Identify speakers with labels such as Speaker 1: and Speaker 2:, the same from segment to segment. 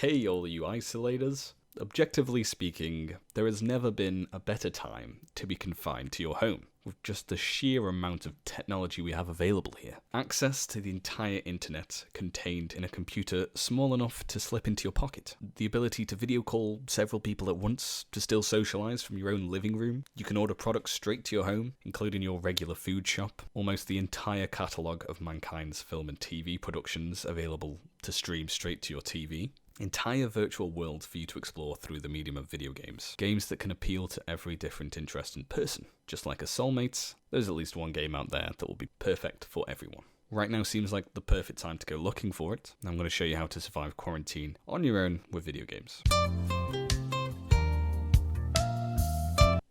Speaker 1: Hey all you isolators. Objectively speaking, there has never been a better time to be confined to your home, with just the sheer amount of technology we have available here. Access to the entire internet contained in a computer small enough to slip into your pocket. The ability to video call several people at once to still socialise from your own living room. You can order products straight to your home, including your regular food shop. Almost the entire catalogue of mankind's film and TV productions available to stream straight to your TV. Entire virtual worlds for you to explore through the medium of video games. Games that can appeal to every different interest in person. Just like a Soulmates, there's at least one game out there that will be perfect for everyone. Right now seems like the perfect time to go looking for it. I'm going to show you how to survive quarantine on your own with video games.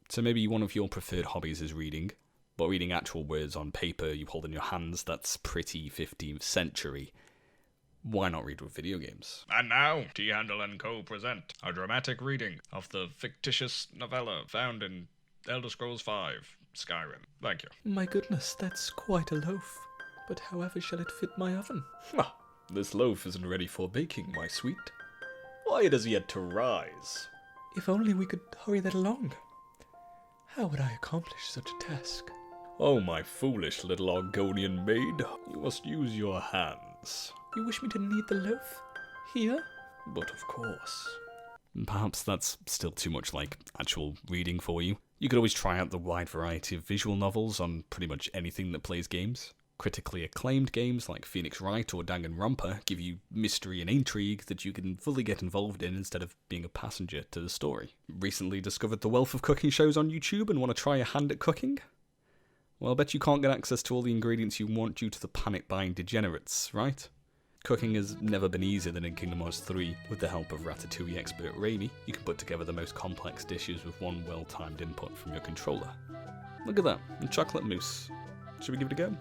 Speaker 1: So maybe one of your preferred hobbies is reading, but reading actual words on paper you hold in your hands, that's pretty 15th century. Why not read with video games?
Speaker 2: And now, Teahandel & Co. present a dramatic reading of the fictitious novella found in Elder Scrolls V, Skyrim. Thank you.
Speaker 3: My goodness, that's quite a loaf. But however shall it fit my oven?
Speaker 1: Ah, this loaf isn't ready for baking, my sweet. Why, it has yet to rise.
Speaker 3: If only we could hurry that along. How would I accomplish such a task?
Speaker 1: Oh, my foolish little Argonian maid, you must use your hands.
Speaker 3: You wish me to knead the loaf? Here?
Speaker 1: But of course. Perhaps that's still too much like actual reading for you. You could always try out the wide variety of visual novels on pretty much anything that plays games. Critically acclaimed games like Phoenix Wright or Danganronpa give you mystery and intrigue that you can fully get involved in instead of being a passenger to the story. Recently discovered the wealth of cooking shows on YouTube and want to try a hand at cooking? Well, I bet you can't get access to all the ingredients you want due to the panic-buying degenerates, right? Cooking has never been easier than in Kingdom Hearts 3. With the help of Ratatouille expert Raimi, you can put together the most complex dishes with one well-timed input from your controller. Look at that, a chocolate mousse. Should we give it a go?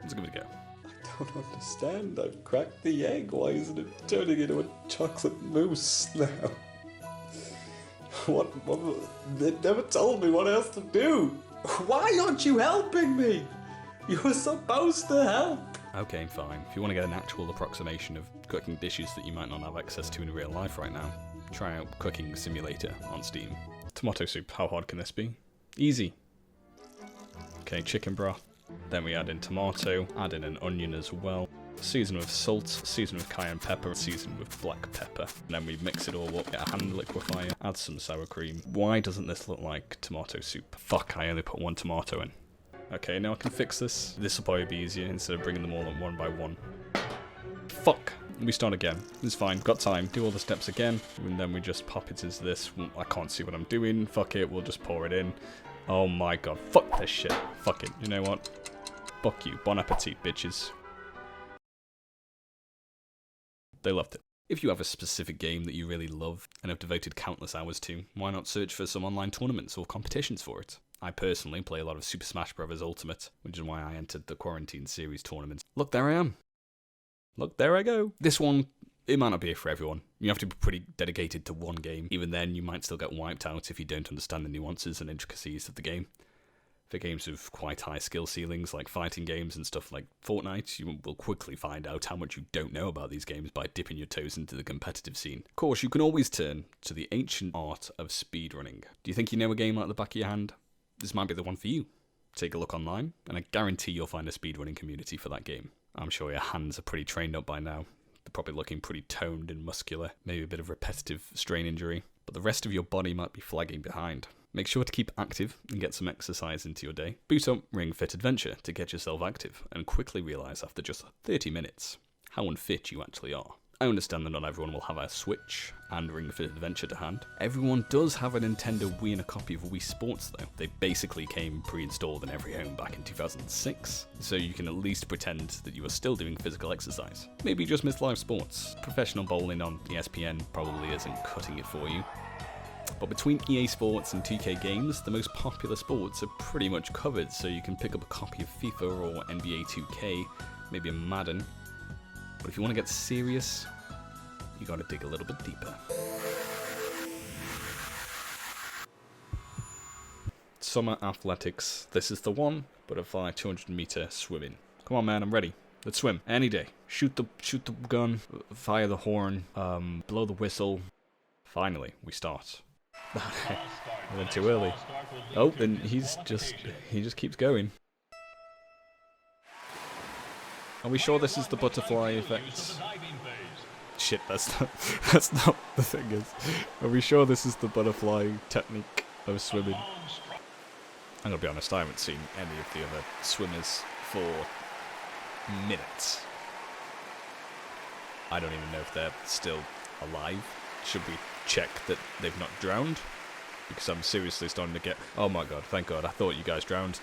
Speaker 1: Let's give it a go.
Speaker 3: I don't understand. I've cracked the egg. Why isn't it turning into a chocolate mousse now? What? They never told me what else to do. Why aren't you helping me? You were supposed to help.
Speaker 1: Okay, fine. If you want to get an actual approximation of cooking dishes that you might not have access to in real life right now, try out Cooking Simulator on Steam. Tomato soup, how hard can this be? Easy. Okay, chicken broth. Then we add in tomato, add in an onion as well. Season with salt, season with cayenne pepper, season with black pepper. And then we mix it all up, get a hand liquefier, add some sour cream. Why doesn't this look like tomato soup? Fuck, I only put one tomato in. Okay, now I can fix this. This will probably be easier instead of bringing them all in one by one. Fuck! We start again. It's fine, got time. Do all the steps again, and then we just pop it into this. I can't see what I'm doing. Fuck it, we'll just pour it in. Oh my god, fuck this shit. Fuck it, you know what? Fuck you. Bon appetit, bitches. They loved it. If you have a specific game that you really love and have devoted countless hours to, why not search for some online tournaments or competitions for it? I personally play a lot of Super Smash Bros. Ultimate, which is why I entered the Quarantine Series tournaments. Look, there I am. Look, there I go. This one, it might not be for everyone. You have to be pretty dedicated to one game. Even then, you might still get wiped out if you don't understand the nuances and intricacies of the game. For games with quite high skill ceilings, like fighting games and stuff like Fortnite, you will quickly find out how much you don't know about these games by dipping your toes into the competitive scene. Of course, you can always turn to the ancient art of speedrunning. Do you think you know a game like the back of your hand? This might be the one for you. Take a look online, and I guarantee you'll find a speedrunning community for that game. I'm sure your hands are pretty trained up by now. They're probably looking pretty toned and muscular, maybe a bit of repetitive strain injury, but the rest of your body might be flagging behind. Make sure to keep active and get some exercise into your day. Boot up Ring Fit Adventure to get yourself active and quickly realise after just 30 minutes how unfit you actually are. I understand that not everyone will have a Switch and Ring Fit Adventure to hand. Everyone does have a Nintendo Wii and a copy of Wii Sports though. They basically came pre-installed in every home back in 2006, so you can at least pretend that you are still doing physical exercise. Maybe you just miss live sports. Professional bowling on ESPN probably isn't cutting it for you. But between EA Sports and 2K Games, the most popular sports are pretty much covered, so you can pick up a copy of FIFA or NBA 2K, maybe a Madden. But if you want to get serious, you gotta dig a little bit deeper. Summer athletics. This is the one. Butterfly 200 meter swimming. Come on, man, I'm ready. Let's swim. Any day. Shoot the gun, fire the horn, blow the whistle. Finally, we start. I went too early. Oh, then he just keeps going. Are we sure this is the butterfly effect? Shit, that's not the thing is. Are we sure this is the butterfly technique of swimming? I'm gonna be honest, I haven't seen any of the other swimmers for minutes. I don't even know if they're still alive. Should we check that they've not drowned? Because I'm seriously starting to get... Oh my god, thank god, I thought you guys drowned.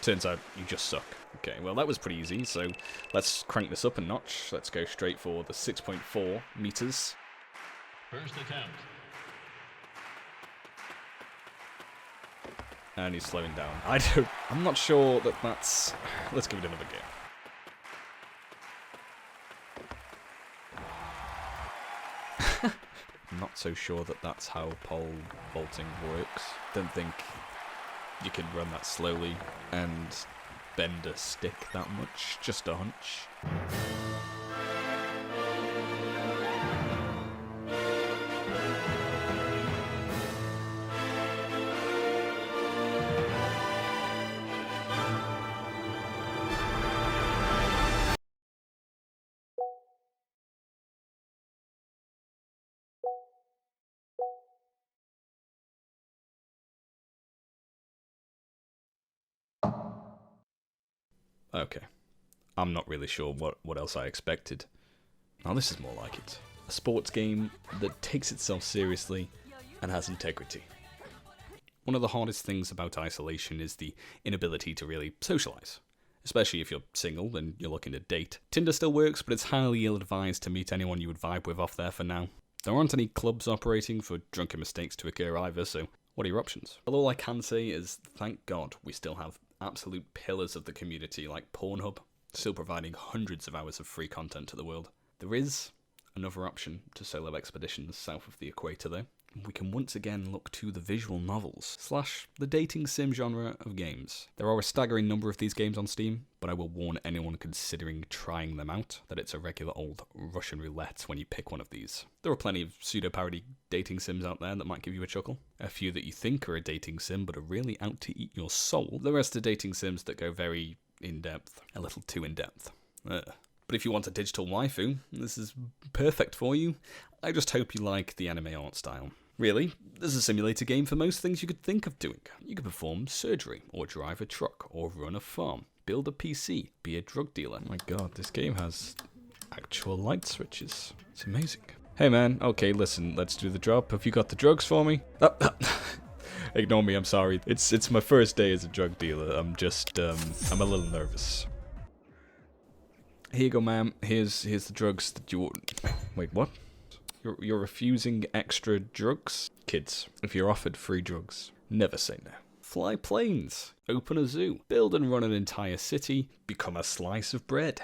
Speaker 1: Turns out you just suck. Okay, well that was pretty easy, so let's crank this up a notch. Let's go straight for the 6.4 meters.
Speaker 4: First attempt.
Speaker 1: And he's slowing down. I'm not sure that that's... Let's give it another go. I'm not so sure that that's how pole vaulting works. Don't think you can run that slowly and bend a stick that much. Just a hunch. Okay. I'm not really sure what else I expected. Now this is more like it. A sports game that takes itself seriously and has integrity. One of the hardest things about isolation is the inability to really socialise. Especially if you're single and you're looking to date. Tinder still works, but it's highly ill-advised to meet anyone you would vibe with off there for now. There aren't any clubs operating for drunken mistakes to occur either, so what are your options? Well, all I can say is, thank God we still have absolute pillars of the community like Pornhub, still providing hundreds of hours of free content to the world. There is another option to solo expeditions south of the equator though. We can once again look to the visual novels / the dating sim genre of games. There are a staggering number of these games on Steam, but I will warn anyone considering trying them out that it's a regular old Russian roulette when you pick one of these. There are plenty of pseudo-parody dating sims out there that might give you a chuckle. A few that you think are a dating sim but are really out to eat your soul. The rest are dating sims that go very in-depth, a little too in-depth. But if you want a digital waifu, this is perfect for you. I just hope you like the anime art style. Really, there's a simulator game for most things you could think of doing. You could perform surgery, or drive a truck, or run a farm, build a PC, be a drug dealer. Oh my god, this game has actual light switches. It's amazing. Hey man, okay, listen, let's do the job. Have you got the drugs for me? Ignore me, I'm sorry. It's my first day as a drug dealer. I'm a little nervous. Here you go, ma'am. Here's the drugs that you... Wait, what? You're refusing extra drugs? Kids, if you're offered free drugs, never say no. Fly planes, open a zoo, build and run an entire city, become a slice of bread.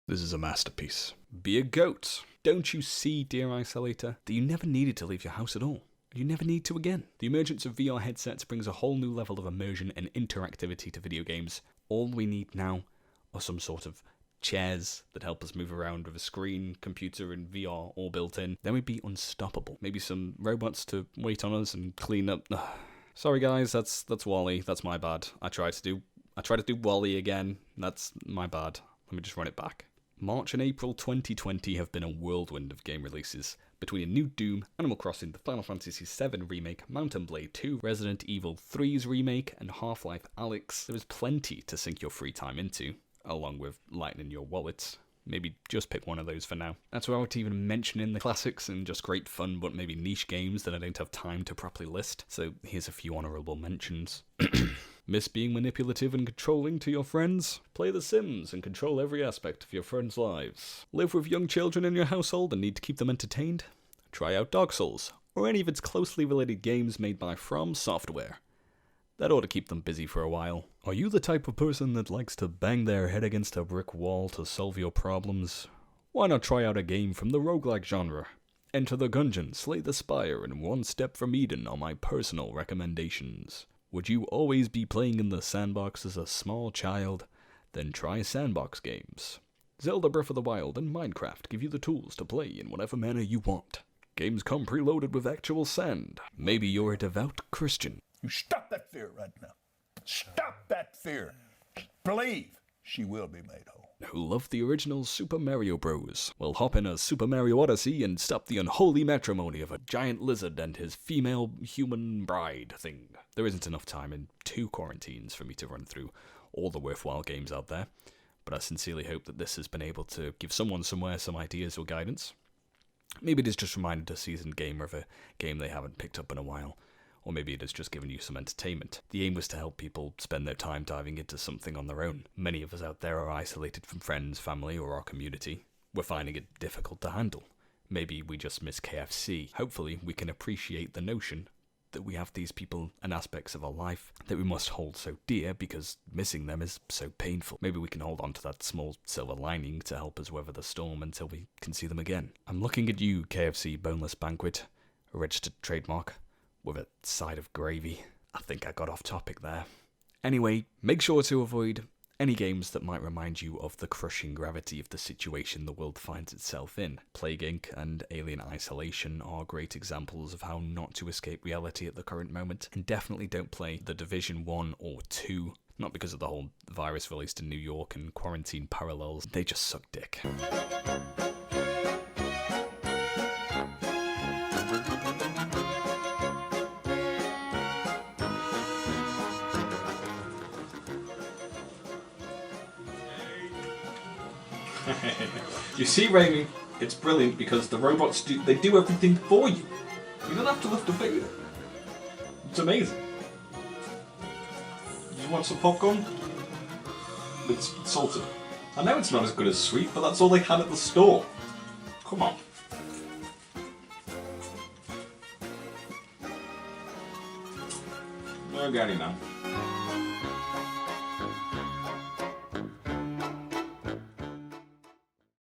Speaker 1: This is a masterpiece. Be a goat. Don't you see, dear isolator, that you never needed to leave your house at all? You never need to again. The emergence of VR headsets brings a whole new level of immersion and interactivity to video games. All we need now are some sort of chairs that help us move around with a screen, computer, and VR all built in. Then we'd be unstoppable. Maybe some robots to wait on us and clean up. Sorry guys, that's Wally. That's my bad. I tried to do Wally again. That's my bad. Let me just run it back. March and April 2020 have been a whirlwind of game releases. Between a new Doom, Animal Crossing, the Final Fantasy VII Remake, Mountain Blade 2, Resident Evil 3's remake, and Half-Life Alyx, there is plenty to sink your free time into, along with lightening your wallet. Maybe just pick one of those for now. That's without even mentioning the classics and just great fun but maybe niche games that I don't have time to properly list, so here's a few honourable mentions. Miss being manipulative and controlling to your friends? Play The Sims and control every aspect of your friends' lives. Live with young children in your household and need to keep them entertained? Try out Dark Souls, or any of its closely related games made by From Software. That ought to keep them busy for a while. Are you the type of person that likes to bang their head against a brick wall to solve your problems? Why not try out a game from the roguelike genre? Enter the Gungeon, Slay the Spire, and One Step from Eden are my personal recommendations. Would you always be playing in the sandbox as a small child? Then try sandbox games. Zelda Breath of the Wild and Minecraft give you the tools to play in whatever manner you want. Games come preloaded with actual sand. Maybe you're a devout Christian.
Speaker 5: You stop that fear right now. Stop that fear. Believe she will be made whole.
Speaker 1: Who love the original Super Mario Bros. Well, hop in a Super Mario Odyssey and stop the unholy matrimony of a giant lizard and his female human bride thing. There isn't enough time in 2 quarantines for me to run through all the worthwhile games out there, but I sincerely hope that this has been able to give someone somewhere some ideas or guidance. Maybe it has just reminded a seasoned gamer of a game they haven't picked up in a while. Or maybe it has just given you some entertainment. The aim was to help people spend their time diving into something on their own. Many of us out there are isolated from friends, family, or our community. We're finding it difficult to handle. Maybe we just miss KFC. Hopefully we can appreciate the notion that we have these people and aspects of our life that we must hold so dear because missing them is so painful. Maybe we can hold on to that small silver lining to help us weather the storm until we can see them again. I'm looking at you, KFC Boneless Banquet, a registered trademark, with a side of gravy. I think I got off topic there. Anyway, make sure to avoid any games that might remind you of the crushing gravity of the situation the world finds itself in. Plague Inc. and Alien Isolation are great examples of how not to escape reality at the current moment, and definitely don't play The Division 1 or 2, not because of the whole virus released in New York and quarantine parallels, they just suck dick.
Speaker 3: You see, Raimi, it's brilliant because the robots do everything for you. You don't have to lift a finger. It's amazing. You want some popcorn? It's salted. I know it's not as good as sweet, but that's all they had at the store. Come on. I got it now.